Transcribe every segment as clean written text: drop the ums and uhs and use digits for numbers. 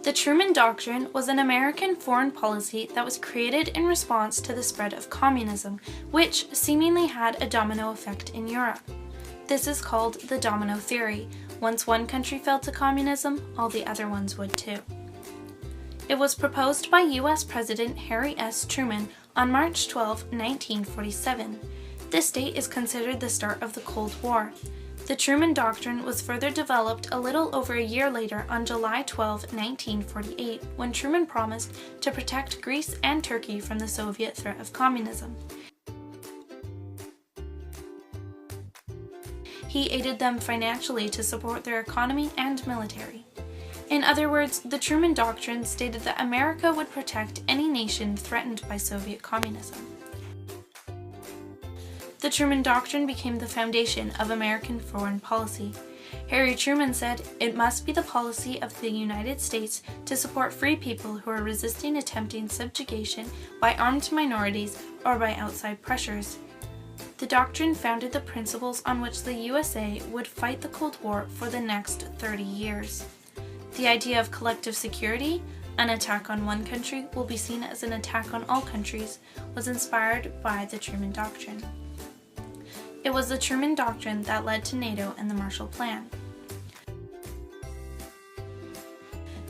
The Truman Doctrine was an American foreign policy that was created in response to the spread of communism, which seemingly had a domino effect in Europe. This is called the domino theory. Once one country fell to communism, all the other ones would too. It was proposed by U.S. President Harry S. Truman on March 12, 1947. This date is considered the start of the Cold War. The Truman Doctrine was further developed a little over a year later on July 12, 1948, when Truman promised to protect Greece and Turkey from the Soviet threat of communism. He aided them financially to support their economy and military. In other words, the Truman Doctrine stated that America would protect any nation threatened by Soviet communism. The Truman Doctrine became the foundation of American foreign policy. Harry Truman said, "It must be the policy of the United States to support free people who are resisting attempting subjugation by armed minorities or by outside pressures." The doctrine founded the principles on which the USA would fight the Cold War for the next 30 years. The idea of collective security, an attack on one country will be seen as an attack on all countries, was inspired by the Truman Doctrine. It was the Truman Doctrine that led to NATO and the Marshall Plan.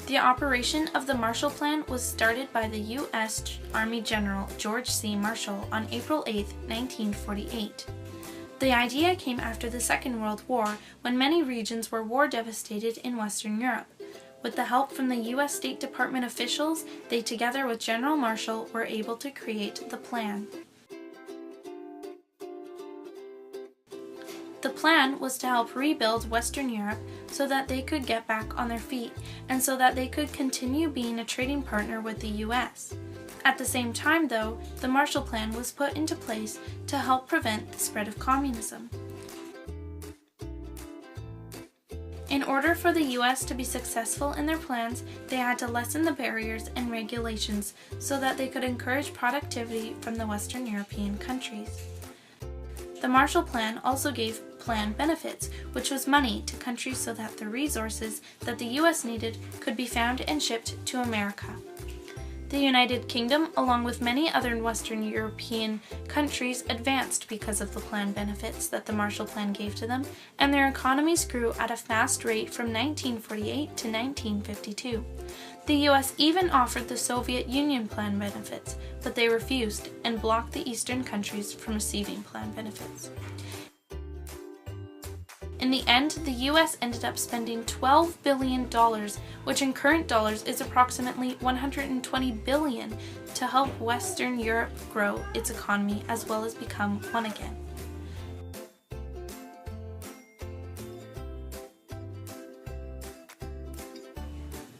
The operation of the Marshall Plan was started by the U.S. Army General George C. Marshall on April 8, 1948. The idea came after the Second World War, when many regions were war-devastated in Western Europe. With the help from the U.S. State Department officials, they together with General Marshall were able to create the plan. The plan was to help rebuild Western Europe so that they could get back on their feet and so that they could continue being a trading partner with the U.S. At the same time, though, the Marshall Plan was put into place to help prevent the spread of communism. In order for the U.S. to be successful in their plans, they had to lessen the barriers and regulations so that they could encourage productivity from the Western European countries. The Marshall Plan also gave plan benefits, which was money to countries so that the resources that the U.S. needed could be found and shipped to America. The United Kingdom, along with many other Western European countries, advanced because of the plan benefits that the Marshall Plan gave to them, and their economies grew at a fast rate from 1948 to 1952. The U.S. even offered the Soviet Union plan benefits, but they refused and blocked the Eastern countries from receiving plan benefits. In the end, the U.S. ended up spending $12 billion, which in current dollars is approximately $120 billion, to help Western Europe grow its economy as well as become one again.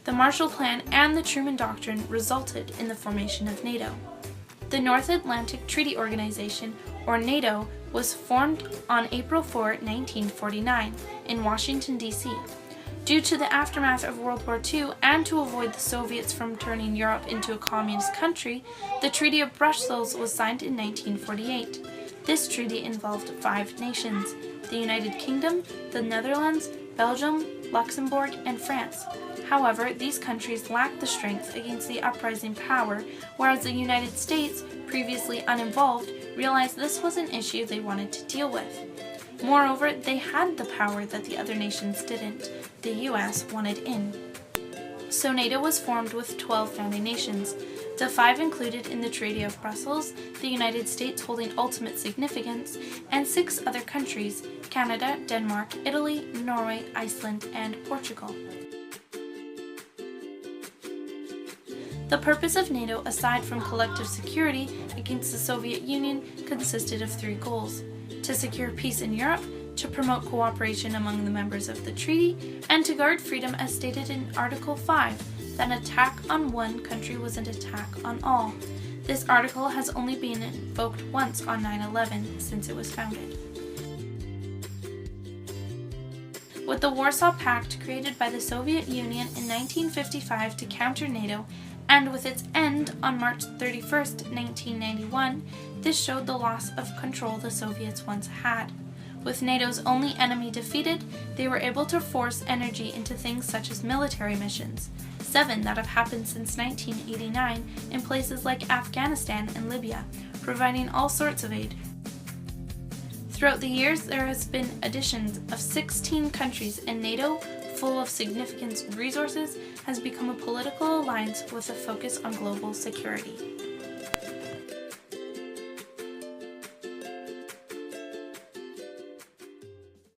The Marshall Plan and the Truman Doctrine resulted in the formation of NATO. The North Atlantic Treaty Organization, or NATO, was formed on April 4, 1949, in Washington, D.C. Due to the aftermath of World War II and to avoid the Soviets from turning Europe into a communist country, the Treaty of Brussels was signed in 1948. This treaty involved 5 nations: the United Kingdom, the Netherlands, Belgium, Luxembourg, and France. However, these countries lacked the strength against the uprising power, whereas the United States, previously uninvolved, realized this was an issue they wanted to deal with. Moreover, they had the power that the other nations didn't. The U.S. wanted in. So NATO was formed with 12 founding nations. The 5 included in the Treaty of Brussels, the United States holding ultimate significance, and 6 other countries: Canada, Denmark, Italy, Norway, Iceland, and Portugal. The purpose of NATO, aside from collective security against the Soviet Union, consisted of 3 goals: to secure peace in Europe, to promote cooperation among the members of the treaty, and to guard freedom as stated in Article 5, that an attack on one country was an attack on all. This article has only been invoked once on 9/11 since it was founded. With the Warsaw Pact created by the Soviet Union in 1955 to counter NATO, and with its end on March 31, 1991, this showed the loss of control the Soviets once had. With NATO's only enemy defeated, they were able to force energy into things such as military missions, 7 that have happened since 1989 in places like Afghanistan and Libya, providing all sorts of aid. Throughout the years, there has been additions of 16 countries, and NATO, full of significant resources, has become a political alliance with a focus on global security.